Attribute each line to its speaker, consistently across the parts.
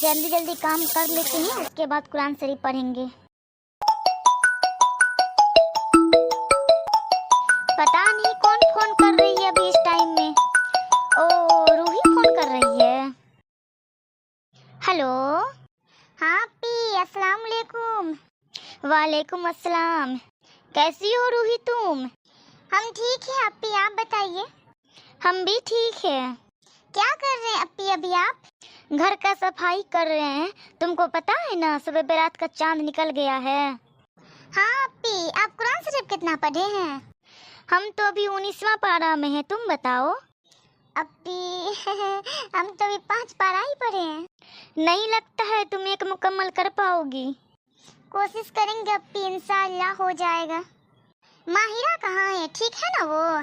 Speaker 1: جلدی جلدی کام کر لیتے ہیں، اس کے بعد قرآن شریف پڑھیں گے۔ پتہ نہیں کون فون کر رہی ہے ابھی اس ٹائم میں۔ او روحی فون کر رہی ہے۔ ہلو، ہاں اپی السلام علیکم۔ وعلیکم السلام۔ کیسی ہو روحی تم؟ ہم ٹھیک ہیں اپی، آپ بتائیے۔ ہم بھی ٹھیک ہیں۔ کیا کر رہے ہیں اپی ابھی آپ؟ گھر کا صفائی کر رہے ہیں۔ تم کو پتہ ہے نا صبح برات کا چاند نکل گیا ہے۔ ہاں اپی، آپ قرآن شریف کتنا پڑھے ہیں؟ ہم تو ابھی 19واں پارہ میں ہیں، تم بتاؤ۔ اپی ہم تو ابھی 5 پارہ ہی پڑھے ہیں۔ نہیں لگتا ہے تم ایک مکمل کر پاؤ گی۔ کوشش کریں گے اپی، انشاءاللہ ہو جائے گا۔ ماہرہ کہاں ہے؟ ٹھیک ہے نا وہ؟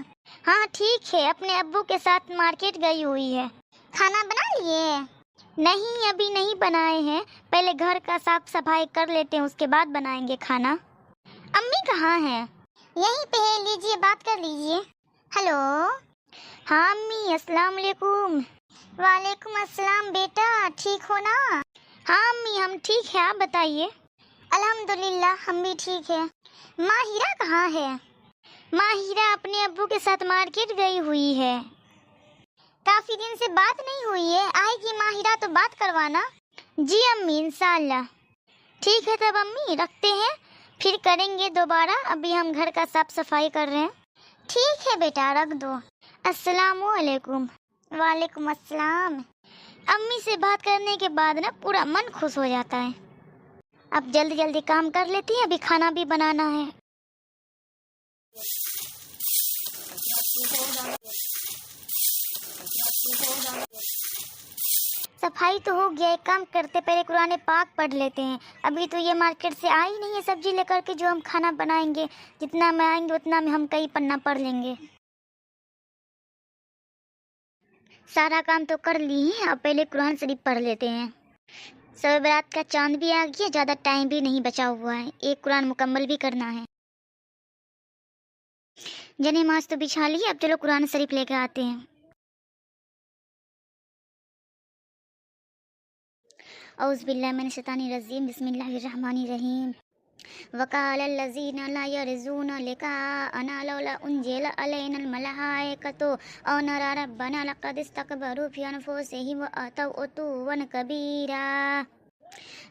Speaker 1: ہاں ٹھیک ہے، اپنے ابو کے ساتھ مارکیٹ گئی ہوئی ہے۔ کھانا بنا لیے؟ نہیں ابھی نہیں بنائے ہیں، پہلے گھر کا صاف صفائی کر لیتے ہیں، اس کے بعد بنائیں گے کھانا۔ امی کہاں ہیں؟ یہیں پہ ہے، لیجیے بات کر لیجیے۔ ہلو، ہاں امی السلام علیکم۔ وعلیکم السلام بیٹا، ٹھیک ہو نا؟ ہاں امی ہم ٹھیک ہیں، آپ بتائیے۔ الحمدللہ ہم بھی ٹھیک ہیں۔ ماہرہ کہاں ہے؟ ماہرہ اپنے ابو کے ساتھ مارکیٹ گئی ہوئی ہے۔ کافی دن سے بات نہیں ہوئی ہے، آئے گی ماہرہ تو بات کروانا۔ جی امی انشاءاللہ۔ ٹھیک ہے تب امی رکھتے ہیں، پھر کریں گے دوبارہ، ابھی ہم گھر کا صاف صفائی کر رہے ہیں۔ ٹھیک ہے بیٹا رکھ دو۔ السلام علیکم۔ وعلیکم السلام۔ امی سے بات کرنے کے بعد نا پورا من خوش ہو جاتا ہے۔ اب جلدی جلدی کام کر لیتی ہیں، ابھی کھانا بھی بنانا ہے۔ صفائی تو ہو گیا، ایک کام کرتے پہلے قرآن پاک پڑھ لیتے ہیں۔ ابھی تو یہ مارکیٹ سے آئی نہیں ہے سبزی لے کر کے جو ہم کھانا بنائیں گے، جتنا میں آئیں گے اتنا میں ہم کئی پنا پڑھ لیں گے۔ سارا کام تو کر لی ہیں، اب پہلے قرآن شریف پڑھ لیتے ہیں۔ شب برات کا چاند بھی آ گیا، زیادہ ٹائم بھی نہیں بچا ہوا ہے، ایک قرآن مکمل بھی کرنا ہے۔ نماز تو بچھا لی، اب چلو قرآن شریف لے کے آتے ہیں۔ اعوذ باللہ من الشیطان الرجیم، بسم اللہ الرحمن الرحیم۔ وقال الذین لا یرجون لقاءنا لولا انزل علینا الملائکۃ او نری ربنا لقد استکبروا فی انفسہم واتوا عتوا کبیرا۔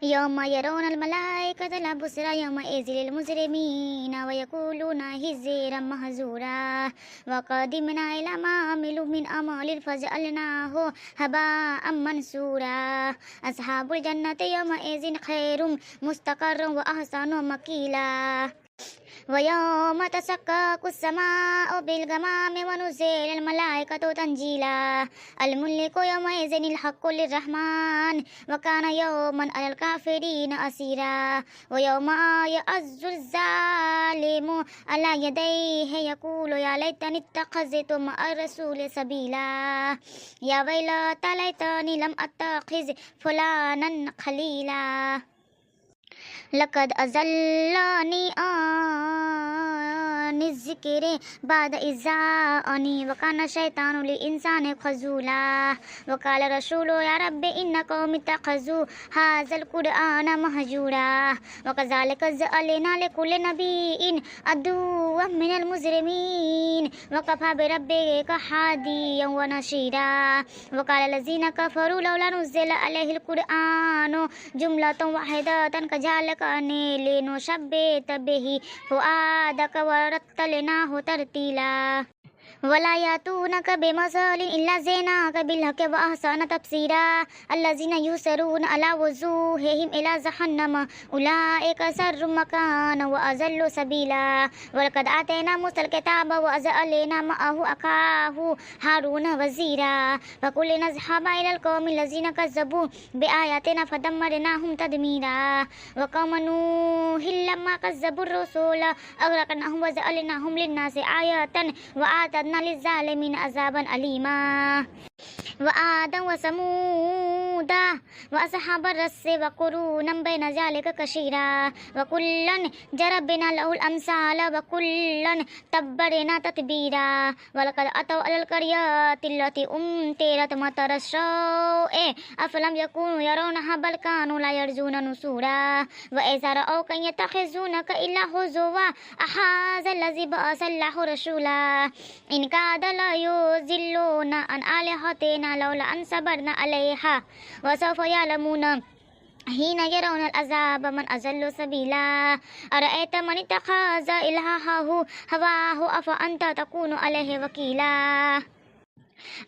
Speaker 1: یوم یرون الملائکۃ لا بشری یومئذ للمجرمین ویقولون حجرا محجورا وقدمنا الی ما عملوا من عمل فجعلناہ ہباء منثورا۔ اصحاب الجنۃ یومئذ خیر مستقرا واحسن مقیلا۔ وَيَوْمَ تَشَقَّقُ السَّمَاءُ بِالْغَمَامِ وَنُزِّلَ الْمَلَائِكَةُ تَنزِيلًا۔ الْمُلْكُ يَوْمَئِذٍ الْحَقُّ لِلرَّحْمَنِ وَكَانَ يَوْمًا عَلَى الْكَافِرِينَ عَسِيرًا۔ وَيَوْمَ يَعَضُّ الظَّالِمُ عَلَى يَدَيْهِ يَقُولُ يَا لَيْتَنِي اتَّخَذْتُ مَعَ الرَّسُولِ سَبِيلًا يَا وَيْلَتَى لَيْتَنِي لَمْ أَتَّخِذْ فُلَانًا خَلِيلًا لقد أضلني عن الذكر بعد إذ جاءني وكان الشيطان للإنسان خذولا۔ وقال الرسول يا رب إن قومي اتخذوا هذا القرآن مهجورا وكذلك جعلنا لكل نبي عدوا من المجرمين وكفى بربك هاديا ونصيرا۔ وقال الذين كفروا لولا نزل عليه القرآن جملة واحدة كذلك لنثبت به فؤادك ورتلناه ترتيلا۔ ولا يأتونك بمثل إلا جئناك بالحق وأحسن تفسيرا۔ الذين يصرون على وجوههم إلى جهنم أولئك شر مكانا وأضل سبيلا۔ ولقد آتينا موسى الكتاب وجعلنا معه أخاه هارون وزيرا فقلنا اذهبا إلى القوم الذين كذبوا بآياتنا فدمرناهم تدميرا۔ وقوم نوح لما كذبوا الرسل أغرقناهم وجعلناهم للناس آية وأعتدنا للظالمين عذابا أليما۔ وعادا وثمودا وأصحاب الرس وقرونا بين ذلك كثيرا وكلا ضربنا له الأمثال وكلا تبرنا تتبيرا ولقد أتوا على القريات التي أمطرت مطر السوء أفلم يكونوا يرونها بل كانوا لا يرجون نشورا وإذا رأوك يتخذونك إلا هزوا أهذا الذي بعث الله رسولا إن كاد لا يضلون عن آلهتنا لولا أن صبرنا عليها وسوف يعلمون حين يرون العذاب من أضل سبيلا أرأيت من اتخذ إلهه هواه أفأنت تكون عليه وكيلا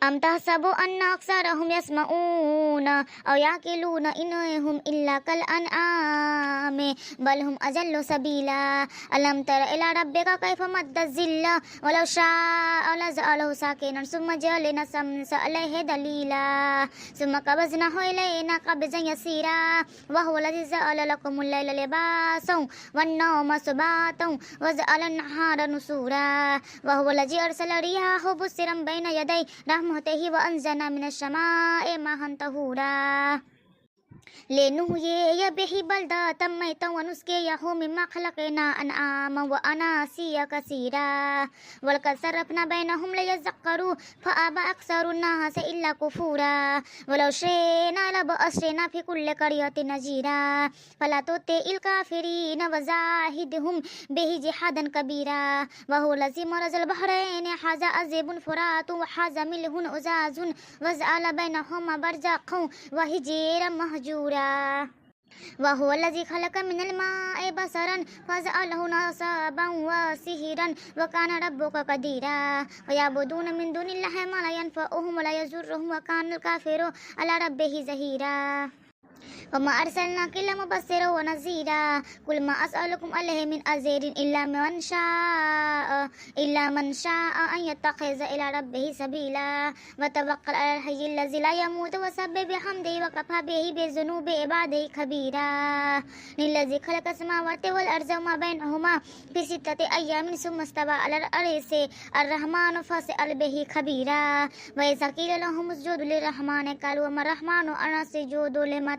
Speaker 1: أم تحسب أن أكثرهم يسمعون أو يعقلون إنهم إلا كالأنعام بل هم أضل سبيلا ألم تر إلى ربك كيف مد الظل ولو شاء لجعله ساكنا ثم جعلنا الشمس عليه دليلا ثم قبضناه إلينا قبضا يسيرا وهو الذي جعل لكم الليل لباسا والنوم سباتا وجعل النهار نشورا وهو الذي أرسل رياحه بشرا بين يدي رحمته وأنزلنا من السماء ماء طهورا لنحيي به بلدة ميتا ونسقيه مما خلقنا أنعاما وأناسيا كثيرا ولقد صرفنا بينهم ليذكروا فأبى أكثر الناس إلا كفورا ولو شئنا لبعثنا في كل قرية نذيرا فلا تطع الكافرين وزاهدهم به جهادا كبيرا وهو الذي مرج البحرين هذا عذب فرات وهذا ملح أجاج وجعل بينهما برزخا وحجرا مهجورا وهو الذي خلق من الماء بشرا فجعله نسبا وسحرا وكان ربك قديرا ويعبدون من دون الله ما لا ينفعهم ولا يضرهم وكان الكافر على ربه زهيرا وما أرسلناك إلا مبشرا ونذيرا قل ما أسألكم عليه من أجر إلا من شاء أن يتخذ إلى ربه سبيلا وتوكل على الحي الذي لا يموت وسبح بحمده وكفى به بذنوب عباده خبيرا للذي خلق السماوات والأرض وما بينهما في 6 أيام ثم استوى على العرش الرحمن فاسأل به خبيرا وإذا قيل لهم اسجدوا للرحمن قالوا وما الرحمن أنا سجود لما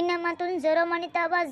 Speaker 1: innama tunziru man ittaba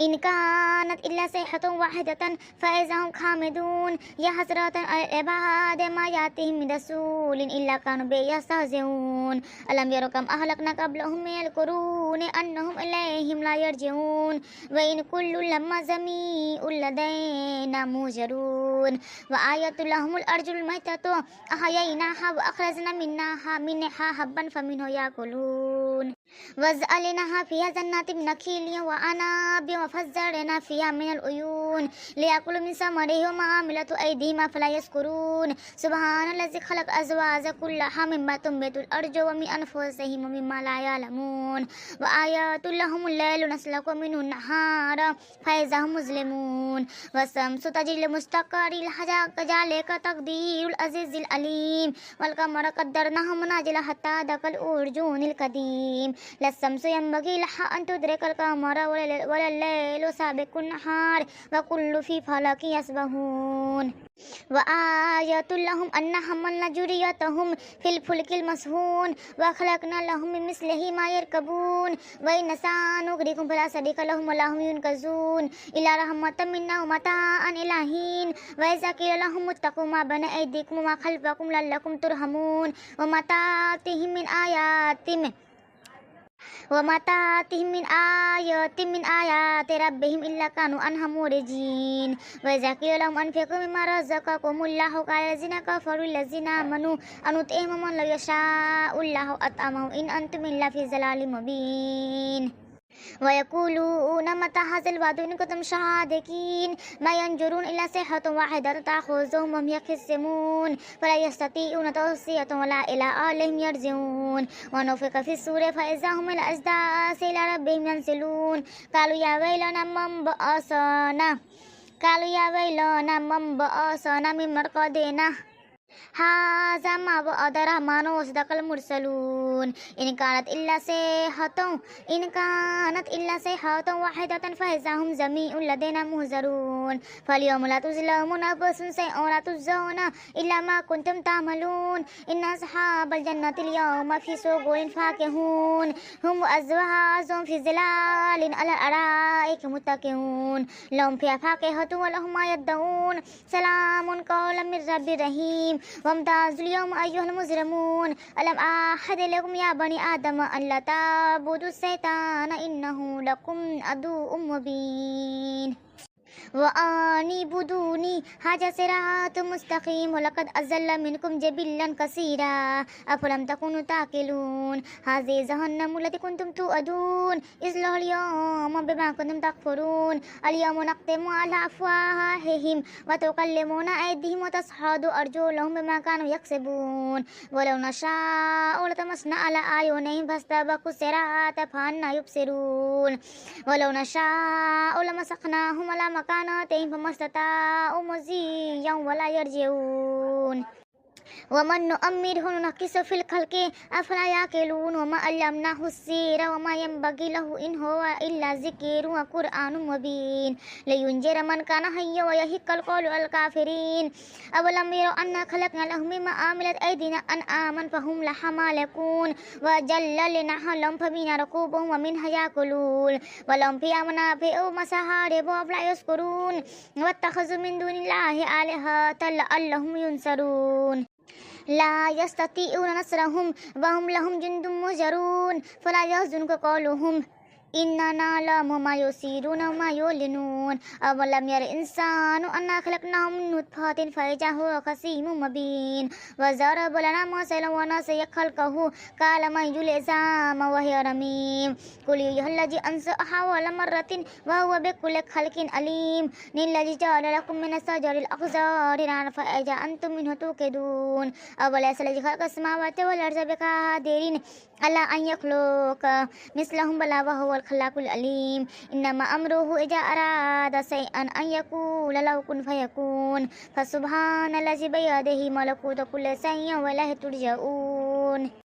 Speaker 1: إن كانت إلا صيحة واحدة فإذا هم خامدون يا حسرة على العباد ما يأتيهم من رسول إلا كانوا به يستهزئون ألم يروا كم أهلكنا قبلهم من القرون أنهم إليهم لا يرجعون وإن كل لما جميع لدينا موجرون وآية لهم الأرض الميتة أحييناها وأخرجنا منها حبا فمنه يأكلون وجعلناها فيها جنات من نخيل وأعناب وفجرنا فيها من العيون ليأكلوا من ثمره وما عملت أيديهم أفلا يشكرون سبحان الذي خلق أزواج كلها مما تنبت الأرض ومن أنفسهم ومما لا يعلمون وآيات لهم الليل نسلك منه النهار فإذا هم مظلمون والشمس تجري لمستقر لها كذلك تقدير العزيز العليم والقمر قدرناه منازل حتى دخل الأرجون القديم لا الشمس ينبغي لها أن تدرك القمر ولا الليل سابق النهار وكل في فلك يسبحون وآية لهم أن حملنا ذريتهم في الفلك المسحون وخلقنا لهم من مثله ما يركبون وإن نشأ نغرقهم فلا صديق لهم ولا هم ينقذون إلا رحمة منا ومتاعا إلى حين وإذا قيل لهم اتقوا ما بين أيديكم وما خلفكم لعلكم ترحمون وما تأتيهم من آيات ربهم إلا كانوا عنها معرضين وإذا قيل لهم أنفقوا مما رزقكم الله قال الذين كفروا الذين آمنوا أن نطعم من لو يشاء الله أطعمه إن أنتم إلا في ضلال مبين ويقولون متى هذا الوعد إن كنتم صادقين ما ينظرون إلا صيحة واحدة تأخذهم وهم يخصمون فلا يستطيعون توصية ولا إلى أهلهم يرجعون ونفخ في الصور فإذا هم من الأجداث إلى ربهم ينسلون قالوا يا ويلنا من بعثنا من مرقدنا هذا ما وعد الرحمن وصدق المرسلون إن كانت إلا صيحة واحدة فإذا هم جميع لدينا مهزرون فاليوم لا تظلمون نفس شيئا ولا تجزون إلا ما كنتم تعملون إن أصحاب الجنة اليوم في سرور فاكهون هم وأزواجهم في ظلال على الأرائك متكئون لهم فيها فاكهة ولهم ما يدعون سلام قولا من رب رحيم وامتازوا اليوم أيها المجرمون ألم أعهد لكم يا بني آدم أن لا تعبدوا الشيطان إنه لكم عدو مبين وأن اعبدوني هذا صراط مستقيم ولقد أضل منكم جبلا كثيرا أفلم تكونوا تعقلون هذه جهنم التي كنتم توعدون اصلوها اليوم بما كنتم تكفرون اليوم نختم على أفواههم وتكلمنا أيديهم وتشهد أرجلهم بما كانوا يكسبون ولو نشاء لطمسنا على أعينهم فاستبقوا الصراط فأنى يبصرون ولو نشاء لمسخناهم على مكانتهم فما استطاعوا مزيا ولا يرجعون ومن نؤمره ننكسه في الخلق أفلا يعقلون وما علمناه السير وما ينبغي له إن هو إلا ذكر وقرآن مبين لينذر من كان حيا ويحق القول على الكافرين أولم يروا أنا خلقنا لهم مما عملت أيدينا أنعاما فهم لها مالكون وذللناها لهم فمنها ركوبهم ومنها يأكلون ولهم فيها منافع ومشارب أفلا يشكرون واتخذوا من دون الله آلهة لعلهم ينصرون لا يستطيعون نصرهم وهم لهم جند مهجرون فلا يحزنك قولهم إننا نعلم ما يسرون وما يعلنون أولم ير الإنسان أنا خلقناه من نطفة فإذا هو خصيم مبين وضرب لنا مثلا ونسي خلقه قال من يحيي العظام وهي رميم قل يحييها الذي أنشأها أول مرة وهو بكل خلق عليم الذي جعل لكم من الشجر الأخضر نارا فإذا أنتم منه توقدون أوليس الذي خلق السماوات والأرض بقادر على أن يخلق مثلهم بلى وهو الخلاق العليم إنما أمره إذا أراد شيئا أن يقول له كن فيكون فسبحان الذي بيده ملكوت كل شيء وإليه ترجعون.